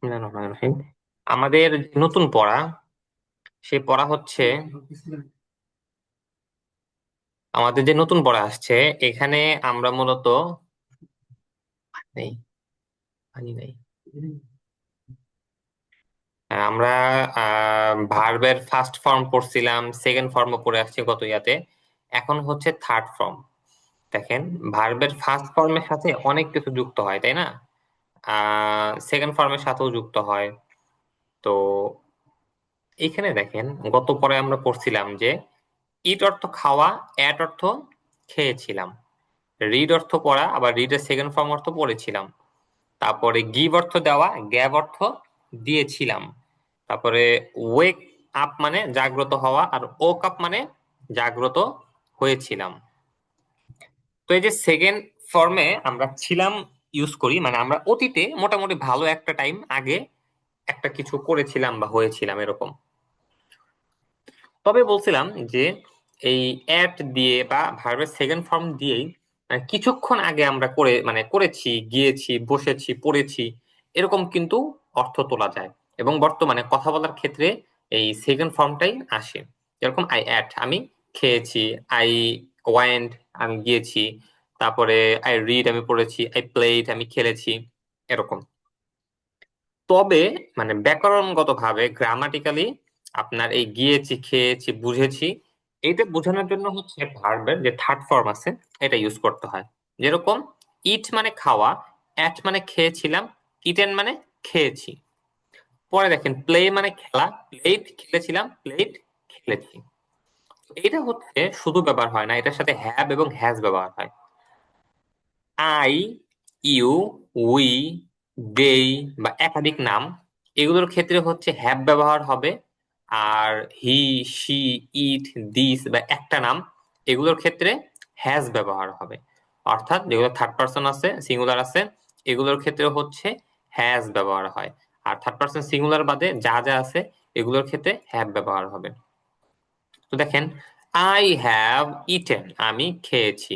বিসমিল্লাহির রহমানির রহিম। আমাদের যে নতুন পড়া, সেই পড়া হচ্ছে আমাদের যে নতুন পড়া আসছে, এখানে আমরা মূলত নেই পানি নেই আমরা ভার্বের ফার্স্ট ফর্ম পড়ছিলাম, সেকেন্ড ফর্মও পড়ে আসছি গত ইয়াতে। এখন হচ্ছে থার্ড ফর্ম। দেখেন, ভার্বের ফার্স্ট ফর্মের সাথে অনেক কিছু যুক্ত হয়, তাই না? সেকেন্ড ফর্মের সাথেও যুক্ত হয়। তো এখানে দেখেন, গত পরে আমরা পড়ছিলাম যে ইট অর্থ খাওয়া, অ্যাট অর্থ খেয়েছিলাম, রিড অর্থ পড়া, আবার রিডের সেকেন্ড ফর্ম অর্থ পড়েছিলাম। তারপরে গিভ অর্থ দেওয়া, গ্যাভ অর্থ দিয়েছিলাম। তারপরে ওয়েক আপ মানে জাগ্রত হওয়া, আর ওক আপ মানে জাগ্রত হয়েছিলাম। তো এই যে সেকেন্ড ফর্মে আমরা ছিলাম ইউজ করি, মানে আমরা অতীতে মোটামুটি ভালো একটা টাইম আগে একটা কিছু করেছিলাম বা হয়েছিলাম এরকম। তবে বলছিলাম যে এই অ্যাট দিয়ে বা ভার্বের সেকেন্ড ফর্ম দিয়েই কিছুক্ষণ আগে আমরা করেছি, গিয়েছি, বসেছি, পড়েছি, এরকম কিন্তু অর্থ তোলা যায়। এবং বর্তমানে কথা বলার ক্ষেত্রে এই সেকেন্ড ফর্মটাই আসে। যেরকম আই অ্যাট, আমি খেয়েছি; আই ওয়েন্ট, আমি গিয়েছি; তারপরে আই রিড, আমি পড়েছি; আই প্লেড, আমি খেলেছি, এরকম। তবে ব্যাকরণগত ভাবে, গ্রামাটিক্যালি, আপনার এই গিয়েছি, খেয়েছি, বুঝেছি, এইটা বোঝানোর জন্য হচ্ছে ভার্বের যে থার্ড ফর্ম আছে, এটা ইউজ করতে হয়। যেরকম ইট মানে খাওয়া, অ্যাট মানে খেয়েছিলাম, ইটেন মানে খেয়েছি। পরে দেখেন প্লে মানে খেলা, প্লেড খেলেছিলাম, প্লেড খেলেছি। এটা হচ্ছে শুধু ব্যবহার হয় না, এটার সাথে হ্যাভ এবং হ্যাজ ব্যবহার হয়। আই, ইউ, উই, দে বা একাধিক নাম, এগুলোর ক্ষেত্রে হচ্ছে হ্যাভ ব্যবহার হবে। আর হি, শি, ইট, দিস বা একটা নাম, এগুলোর ক্ষেত্রে হ্যাজ ব্যবহার হবে। অর্থাৎ যেগুলো থার্ড পার্সন আছে, সিঙ্গুলার আছে, এগুলোর ক্ষেত্রে হচ্ছে হ্যাজ ব্যবহার হয়। আর থার্ড পার্সন সিঙ্গুলার বাদে যা যা আছে, এগুলোর ক্ষেত্রে হ্যাভ ব্যবহার হবে। তো দেখেন, আই হ্যাভ ইটেন, আমি খেয়েছি;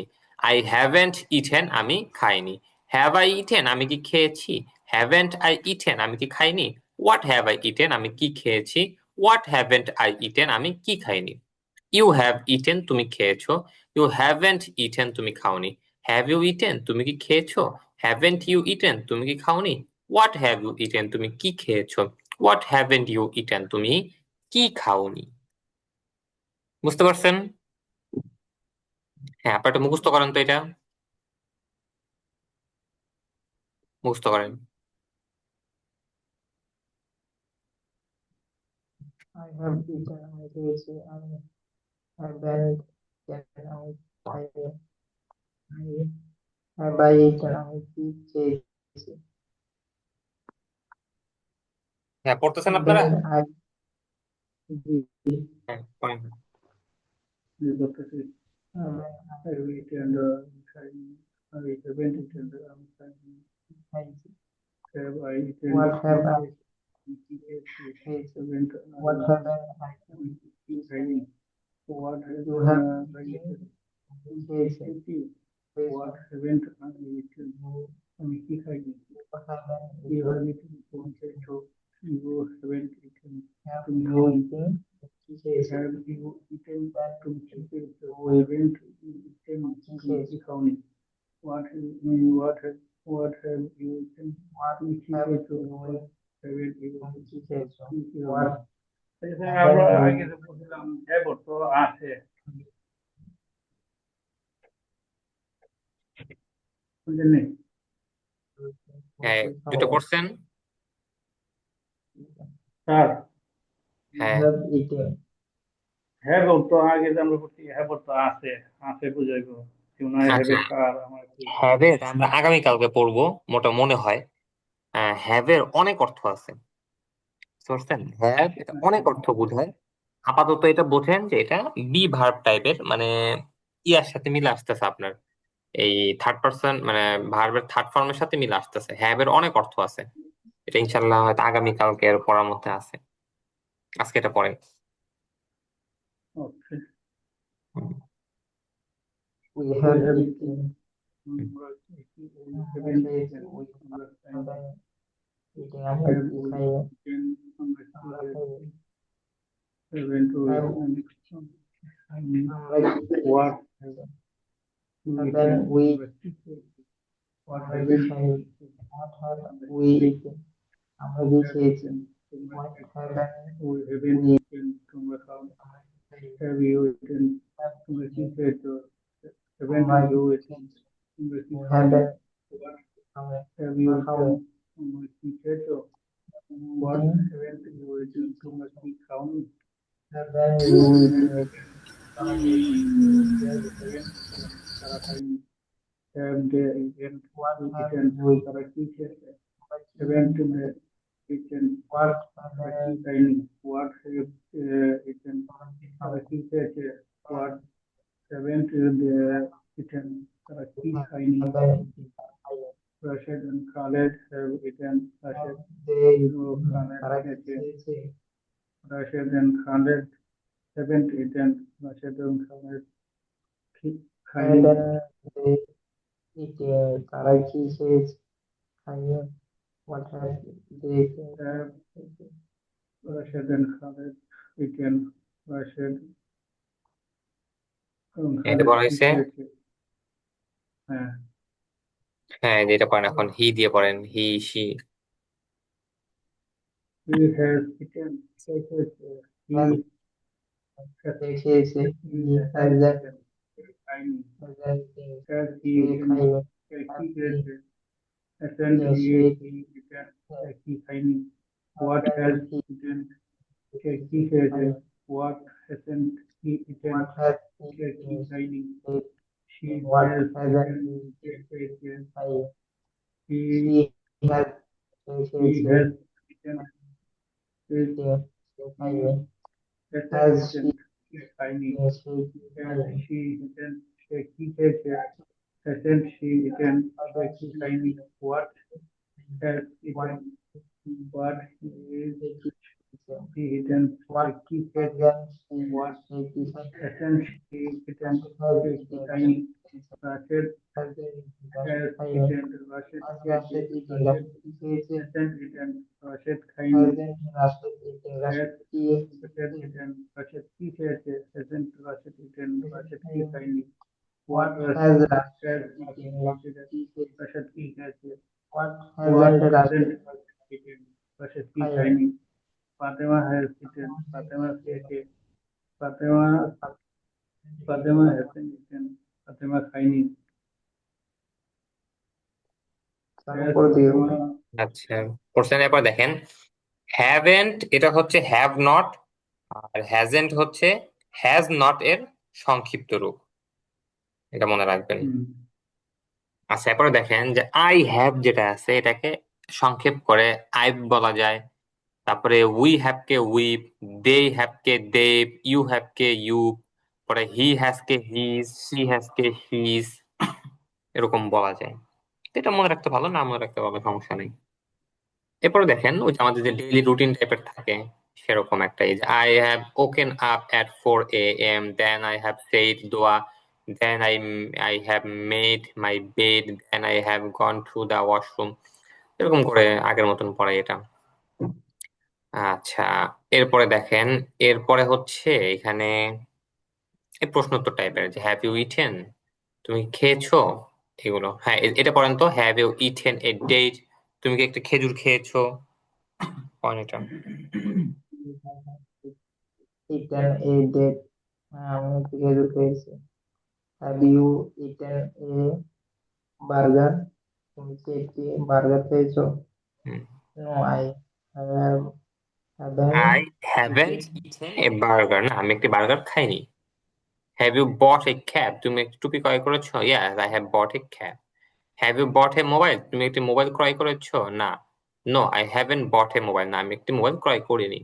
আই হ্যাভেন্ট ইটেন, আমি খাইনি; হ্যাভ আই ইটেন, আমি কি খেয়েছি; হ্যাভেন্ট আই ইটেন, আমি কি খাইনি; হোয়াট হ্যাভ আই ইটেন, আমি কি খেয়েছি; হোয়াট হ্যাভেন্ট আই ইটেন, আমি কি খাইনি। ইউ হ্যাভ ইটেন, তুমি খেয়েছো; ইউ হ্যাভেন্ট ইটেন, তুমি খাওনি; হ্যাভ ইউ ইটেন, তুমি কি খেয়েছো; হ্যাভেন্ট ইউ ইটেন, তুমি কি খাওনি; হোয়াট হ্যাভ ইউ ইটেন, তুমি কি খেয়েছো; হোয়াট হ্যাভেন্ট ইউ ইটেন, তুমি কি খাওনি। বুঝতে পারছেন? হ্যাঁ, আপনার একটা মুখস্থ করেন তো এটা, মুখস্থ করেন। I have eaten, আমি খেয়েছি, আমি haven't eaten, আমি খাইনি, I have I eaten, আমি কি খেয়েছি, হ্যাঁ, পড়তেছেন আপনারা? then I did, হ্যাঁ, পড়েন। then I have eaten, I haven't eaten, আমি খাইছি, have I eaten, what have I eaten, what haven't I eaten, what you have eaten, খেয়েছি, what haven't I eaten, আমি কি খাইনি, you have eaten, তুমি খেয়েছো, you haven't eaten, তুমি খাওনি, have you eaten, তুমি কি খেয়েছো, haven't you eaten, তুমি কি খাওনি, what what have you eaten, তুমি কি খেয়েছো, haven't you কি খেয়েছো, তুমি কি খাওনি। আমরা আগে যে বলছিলাম হ্যাঁ তো আছে বুঝলেন। হ্যাঁ, দুটো পড়ছেন? স্যার হ্যাঁ। হ্যাঁ তো আগে যে আমরা করছি হ্যাঁ তো আছে আছে বুঝাইবো ইউনাই হ্যাভ আচ্ছা, এ কার আমার হ্যাভের আমরা আগামীকালকে পড়বো, মনে হয়। হ্যাভের অনেক অর্থ আছে, বুঝতে পারছেন? হ্যাভ এটা অনেক অর্থ বোঝায়। আপাতত এটা বোঝেন যে এটা বি ভার্ব টাইপের, ইয়ার সাথে মিলে আসতেছে আপনার, এই থার্ড পার্সন ভার্বের থার্ড ফর্মের সাথে মিলে আসতেছে। হ্যাভের অনেক অর্থ আছে। এটা ইনশাল্লাহ হয়তো আগামীকালকে এর পড়ার মধ্যে আছে। আজকে এটা পড়েন। ওকে হুম। we have eaten, we haven't eaten, we haven't eating আমরা Have কি we খাই eaten? আমরা খাই Seven to have next one. I mean, আমরা কি what খাই have we and then eaten? we What আমরা কি haven't খাই we what have eaten? we eaten আমরা কি Have খেয়েছি eaten. what haven't We haven't we eaten. তোমরা খাও। আমরা কি খাই Have you eaten? have তোমরা কি eaten খেয়েছো? Haven't আমরা you কি eaten? খেয়েছি তোমরা কি we খাওনি? haven't What আমরা have you আমরা খাবো eaten? তোমরা কি খেয়েছো? What eating haven't you eaten? তোমরা কি খাওনি? haven't you eaten it তারা খেয়েছে তারা খায়নি। Have they eaten? what have Eaten? you eaten তারা কি খেয়েছে? আমরা কি Haven't খেয়েছি they eaten? what তারা কি haven't খায়নি? What have eaten? আমরা কি তারা খাবো কি খেয়েছে? What haven't they eaten? তারা কি খায়নি? haven't eaten খাইনি Rashid and Khaled have eaten. Rashid have they O eaten Khaled তারা কি খেয়েছে। খেয়েছে Rashid and Khaled haven't eaten. Rashid and Khaled খায়নি। haven't they eaten তারা কি খেয়েছে খাইনি what have they eaten Have Rashid and Khaled eaten. Rashid এবং এটা খালেদ বলা কি হয়েছে। খেয়েছে? হ্যাঁ, হ্যাঁ, যেটা পড়েন এখন হি দিয়ে পড়েন, he she. he has eaten. কে খেয়েছে? He they খেয়েছে he he has hasn't eaten. খায়নি। hasn't been Has he say eaten? খাইনি কে কি have he খেয়েছে? Hasn't yes he say eaten? কে কি খায়নি? What has hasn't he eaten? কে কি খেয়েছে? খাইনি What hasn't he eaten? what has he কে কি eaten খায়নি? She what has hasn't eaten. he কে খেয়েছে? খাইনি He she has say he খেয়েছে has eaten. It eaten সে খাইনি hasn't has eaten. কে খায়নি? সে কি Has খাইনি she eaten? সে কি খেয়েছে? Hasn't she eaten? Say hasn't কি she খায়নি? What has what eaten? What is সে কি খেয়েছে he eaten? সে what কি খেয়েছে? hasn't she What সে কি খাইনি hasn't she eaten? has সে কি eaten খায়নি? খেয়েছে Rashid hasn't eaten has খাইনি eaten. Rashid has খেয়েছে। Rashid eaten Rashid Rashid কি খেয়েছে hasn't eaten. Rashid খায়নি। hasn't Rashid eaten Has Rashid কি Rashid eaten. Rashid কি খেয়েছে? Hasn't Rashid eaten. Rashid কি খাইনি খায়নি। what What has has Rashid Rashid eaten eaten? Rashid কি খেয়েছে Rashid কি খেয়েছে? what What hasn't Rashid hasn't Rashid eaten? Rashid কি খাইনি খায়নি। Fatima has eaten. Fatima খেয়েছে। Fatima Fatima hasn't eaten. Fatima খায়নি। চালু Has করে দিও Fatima আচ্ছা, কোশ্চেন এরপর দেখেন, হ্যাভেন্ট এটা হচ্ছে হ্যাভ নট, আর হ্যাজেন্ট হচ্ছে হ্যাজ নট এর সংক্ষিপ্ত রূপ, এটা মনে রাখবেন। আচ্ছা, এরপরে দেখেন যে আই হ্যাভ যেটা আছে এটাকে সংক্ষেপ করে আই বলা যায়। তারপরে উই হ্যাভ কে উইপ, দে হ্যাভ কে দেব, ইউ হ্যাভ কে ইউ, পরে হি হ্যাজ কে হিজ, শি হ্যাজ কে শিজ, এরকম বলা যায়। তো এটা মনে রাখতে ভালো, না মনে রাখতে পারলে সমস্যা নেই। এরপরে দেখেন ওই যে আমাদের যে ডেইলি রুটিন টাইপের থাকে সেরকম একটা, এই যে I have woken up at 4 AM, then I have said দোয়া, then I have made my bed, then I have gone to the washroom, এরকম করে আগের মতন পড়ে এটা। আচ্ছা, এরপরে দেখেন, এরপরে হচ্ছে এখানে এই প্রশ্নোত্তর টাইপের, যে হ্যাভ ইউ ইটেন, তুমি কি খেয়েছো, এগুলো। হ্যাঁ, এটা পড়েন তো, have you eaten a date, তুমি কি একটা খেজুর খেয়েছো, পড়েন এটা। eaten a date আমি একটু খেজুর খেয়েছি have you eaten a burger তুমি কি একটি বার্গার খেয়েছো হুম। no I have haven't I haven't eaten a burger, না আমি একটি বার্গার খাইনি। Have you bought a cap, তুমি একটি টুপি ক্রয় করেছো, yes I have bought a cap. Have you bought a mobile, তুমি একটি মোবাইল ক্রয় করেছো, না, no I haven't bought a mobile, না আমি একটি মোবাইল ক্রয় করিনি।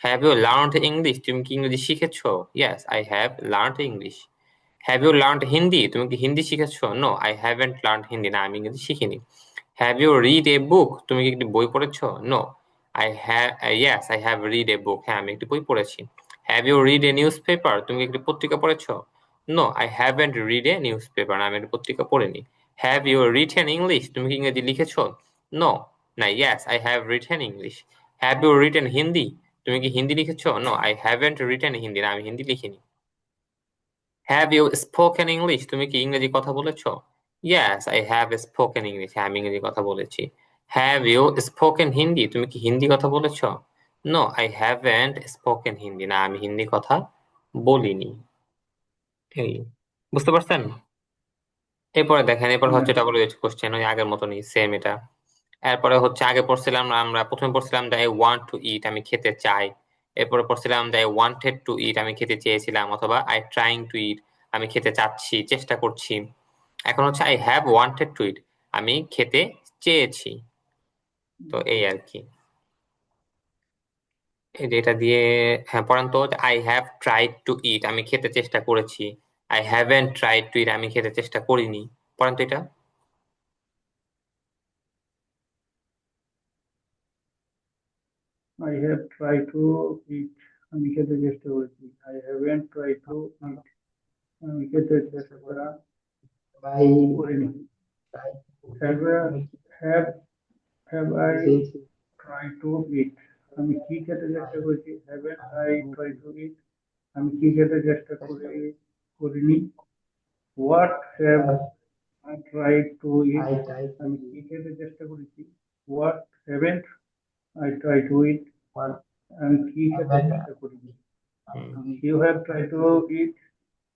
হ্যাভ ইউ লার্নড ইংলিশ, তুমি কি ইংরেজি শিখেছো, yes I have learned English. Have you learned Hindi, তুমি কি হিন্দি শিখেছো, no I haven't learned Hindi, না আমি ইংরেজি শিখিনি। Have you read a book, তুমি কি একটি বই পড়েছো, no I have, yes I have read a book, হ্যাঁ আমি একটি বই পড়েছি। Have you read a newspaper, তুমি কি একটি পত্রিকা পড়েছো, no I haven't read a newspaper, আমি একটি পত্রিকা পড়িনি। হ্যাভ ইউ রিটেন ইংলিশ, তুমি কি ইংরেজি লিখেছো, নো না, yes, I have written English. Have you written Hindi? তুমি কি হিন্দি লিখেছো? No, I haven't written Hindi. না, আমি হিন্দি লিখিনি। Have you spoken English? তুমি কি ইংরেজি কথা বলেছো? Yes, I have spoken English. হ্যাঁ, আমি ইংরেজি কথা বলেছি। Have you spoken Hindi? তুমি কি হিন্দি কথা বলেছো? No, I haven't spoken Hindi. না, আমি হিন্দি কথা বলিনি। এই, বুঝতে পারছেন? এরপরে দেখেন, এরপর হচ্ছে Yeah. ডাবল এইচ কোশ্চেন, ওই আগের মতনই সেম এটা। এরপরে হচ্ছে আগে পড়ছিলাম আমরা প্রথমে পড়ছিলাম যে আই ওয়ান্ট টু ইট, আমি খেতে চাই। এরপরে পড়ছিলাম যে আই ওয়ান্টেড টু ইট, আমি খেতে চেয়েছিলাম, অথবা আই ট্রাইং টু ইট, আমি খেতে চাচ্ছি, চেষ্টা করছি। এখন হচ্ছে আই হ্যাভ ওয়ান্টেড টু ইট, আমি খেতে চেয়েছি। তো এই আর কি, এই যে এটা দিয়ে। হ্যাঁ, পড়ান তো। আই হ্যাভ ট্রাইড টু ইট, আমি খেতে চেষ্টা করেছি। আই হ্যাভেন্ট ট্রাইড টু ইট, আমি খেতে চেষ্টা করিনি। পড়ান তো এটা। I have tried to eat. আমি খেতে চেষ্টা করেছি। I haven't tried to eat. আমি খেতে চেষ্টা করিনি। Have have have I tried to eat? আমি কি খেতে চেষ্টা করেছি? Haven't I tried to eat? আমি কি খেতে চেষ্টা করিনি। What have I tried to eat? আমি কি খেতে চেষ্টা করেছি। What haven't I tried to eat? আমি কি খেতে চেষ্টা করিনি। You have tried to eat.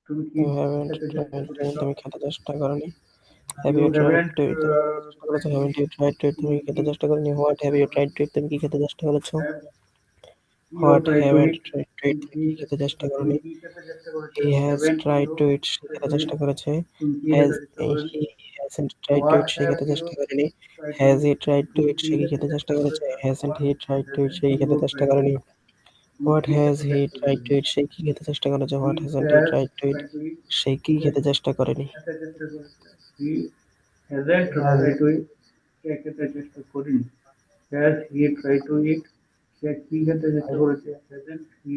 তুমি কি You haven't খেতে চেষ্টা tried to করেছ? eat, তুমি খেতে চেষ্টা করনি। Have You you tried haven't to eat, তুমি খেতে চেষ্টা করেছো? Haven't you tried to eat, তুমি কি খেতে চেষ্টা করনি। What have you tried to eat, তুমি কি খেতে চেষ্টা করেছো। have you What tried to haven't eat? tried to eat, তুমি তুমি কি খেতে চেষ্টা তুমি করনি। কি খেতে চেষ্টা করেছো? He has Haven't tried you to eat, say tried খেতে to eat? চেষ্টা করেছে। তুমি কি Has খেতে চেষ্টা করেছো? he hasn't tried to What eat, say have খেতে you চেষ্টা করেনি। tried to Has eat? he tried to তুমি eat, কি সে কি খেতে খেতে চেষ্টা চেষ্টা করেছে। করেছো? Hasn't What he tried to eat, hasn't সে কি খেতে you চেষ্টা tried to করেনি। eat? তুমি What কি has খেতে he চেষ্টা tried to করেছো? eat, সে কি খেতে চেষ্টা করেছে। He What hasn't he has tried to eat, tried to eat. সে কি খেতে চেষ্টা করেনি। খেতে চেষ্টা করেছে। He hasn't tried to eat. সে খেতে চেষ্টা করেনি। Has he tried to eat? সে কি খেতে চেষ্টা করেছে? Hasn't he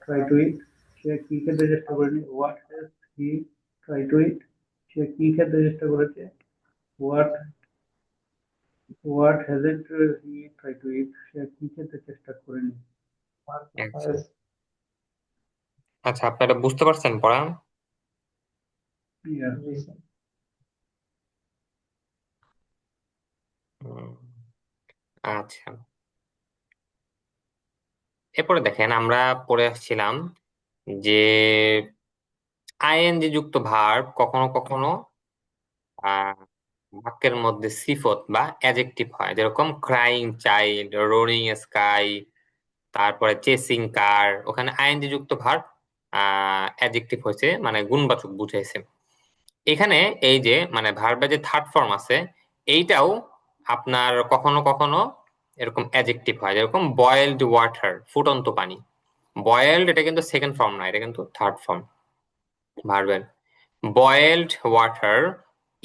tried to eat? সে কি খেতে চেষ্টা করেনি। What has he tried to eat? সে কি খেতে চেষ্টা করেছে। What hasn't he tried to eat? সে কি খেতে চেষ্টা করেনি। আচ্ছা, আচ্ছা, আপনারা বুঝতে পারছেন পড়া? Yeah. হুম, আচ্ছা। এরপরে দেখেন, আমরা পড়ে আসছিলাম যে আইএনজি যুক্ত ভার্ব কখনো কখনো আহ বাক্যের মধ্যে সিফত বা অ্যাডজেক্টিভ হয়, যেরকম ক্রাইং চাইল্ড, রোরিং স্কাই, তারপরে চেসিং কার, ওখানে আইএনজি যুক্ত ভার্ব অ্যাডজেক্টিভ হয়েছে, মানে গুণবাচক বুঝাইছে। এখানে এই যে মানে ভার্বের যে থার্ড ফর্ম আছে, এইটাও আপনার কখনো কখনো এরকম অ্যাডজেক্টিভ হয়, যেরকম বয়েলড ওয়াটার, ফুটন্ত পানি। বয়েলড এটা কিন্তু সেকেন্ড ফর্ম না, এটা কিন্তু থার্ড ফর্ম ভার্বের। Boiled water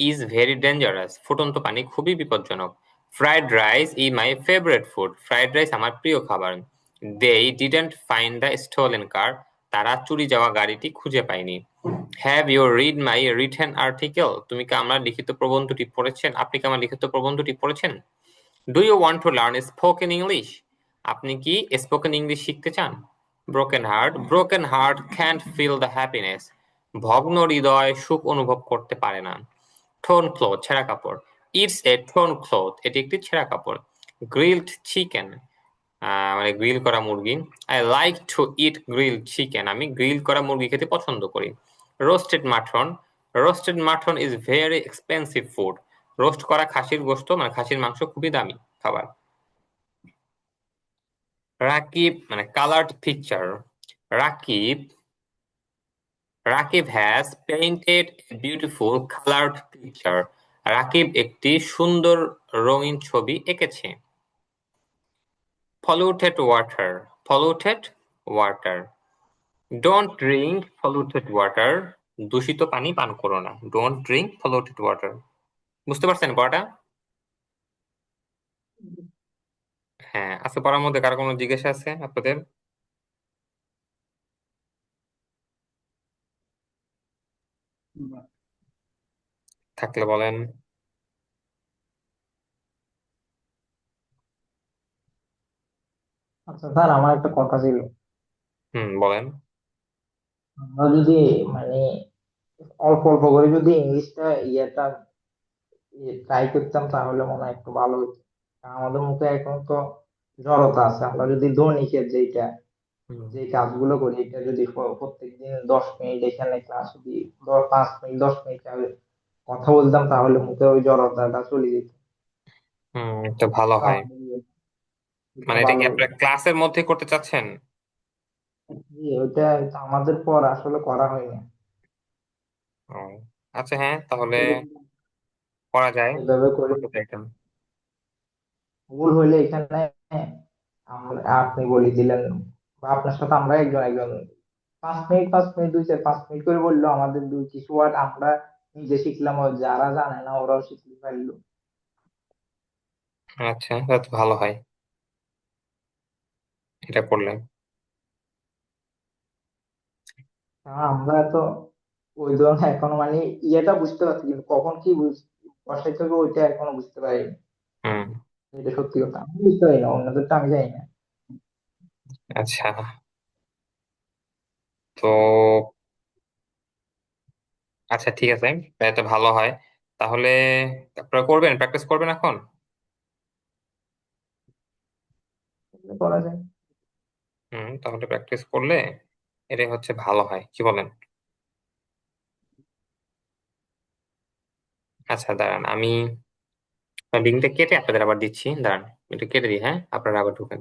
is very dangerous, ফুটন্ত পানি খুবই বিপজ্জনক। Fried rice is my favourite food, fried rice আমার প্রিয় খাবার। They didn't find the stolen car, তারা চুরি যাওয়া গাড়িটি খুঁজে পায়নি। Have you read my written article, তুমি কি আমার লিখিত প্রবন্ধটি পড়েছেন, আপনি কি আমার লিখিত প্রবন্ধটি পড়েছেন। Do you want to learn spoken English, আপনি কি স্পোকেন ইংলিশ শিখতে চান। Broken heart can't feel the happiness, ভগ্ন হৃদয় সুখ অনুভব করতে পারে না। থ্রোন ক্লোথ, ছেঁড়া কাপড়। ইটস এ থ্রোন ক্লোথ, এটি একটি ছেঁড়া কাপড়। গ্রিলড চিকেন, মানে গ্রিল করা মুরগি। I like to it grilled chicken, আমি গ্রিল করা মুরগি খেতে পছন্দ করি। Roasted mutton is very expensive food, roast করা খাসির গোশত মানে খাসির মাংস খুবই দামি খাবার। রাকিব মানে coloured picture. Rakib Rakib has painted a beautiful coloured picture, Rakib একটি সুন্দর রঙিন ছবি এঁকেছে। Polluted water, don't drink polluted water, দূষিত পানি পান করো না। Don't drink polluted water. বুঝতে পারছেন পড়াটা? হ্যাঁ, আজকে পড়ার মধ্যে কারো কোনো জিজ্ঞাসা আছে আপনাদের? থাকলে বলেন। আচ্ছা স্যার, আমার একটা কথা ছিল। বলেন। আমরা যদি মানে অল্প অল্প করে যদি ইংলিশটা ইয়েটা ট্রাই করতাম তাহলে মনে হয় একটু ভালো হতো। কারণ আমাদের মুখে এখন তো জড়তা আছে। আমরা যদি দৈনিকের যেটা হুম যে কাজগুলো করি এটা যদি প্রত্যেকদিন 10 মিনিট এখানে ক্লাস যদি 5 মিনিট 10 মিনিট কথা বলতাম তাহলে মুখে ওই জড়তাটা চলে যেত। তো ভালো তো হয়। আমাদের এটা মানে এটা ভালো কি হতো। আপনারা ক্লাসের মধ্যে করতে চাচ্ছেন? জি, ওইটা তো আমাদের পর আসলে করা হয়নি। ও আচ্ছা, হ্যাঁ, তাহলে যদি করা যায়। এভাবে করে করতে চাইতাম। ভুল হইলে এখানে আপনি বলে দিলেন বা আপনার সাথে আমরা একজন একজন 5 মিনিট 5 মিনিট 2 4 5 মিনিট করে বললো, আমাদের দুই কিছু ওয়ার্ড আমরা নিজে শিখলাম, আর যারা জানে না ওরাও শিখতে পারলো। আচ্ছা, তা তো ভালো হয় এটা করলে। আমরা তো ওই ধরনের এখনো মানে ইয়েটা বুঝতে পারছি, কিন্তু কখন কি বসাইতে হবে ওইটা এখনো বুঝতে পারিনি। হুম এটা সত্যি কথা, আমি বুঝতে পারি না, অন্যদেরটা আমি জানি না। আচ্ছা, তো আচ্ছা, ঠিক আছে, এটা ভালো হয়। তাহলে আপনারা করবেন, প্র্যাকটিস করবেন এখন। এটা করা যায়। তাহলে প্র্যাকটিস করলে এটাই হচ্ছে ভালো হয়, কি বলেন? আচ্ছা, দাঁড়ান, আমি লিঙ্কটা কেটে আপনাদের আবার দিচ্ছি। দাঁড়ান, এটা কেটে দিই, হ্যাঁ, আপনারা আবার ঢুকেন।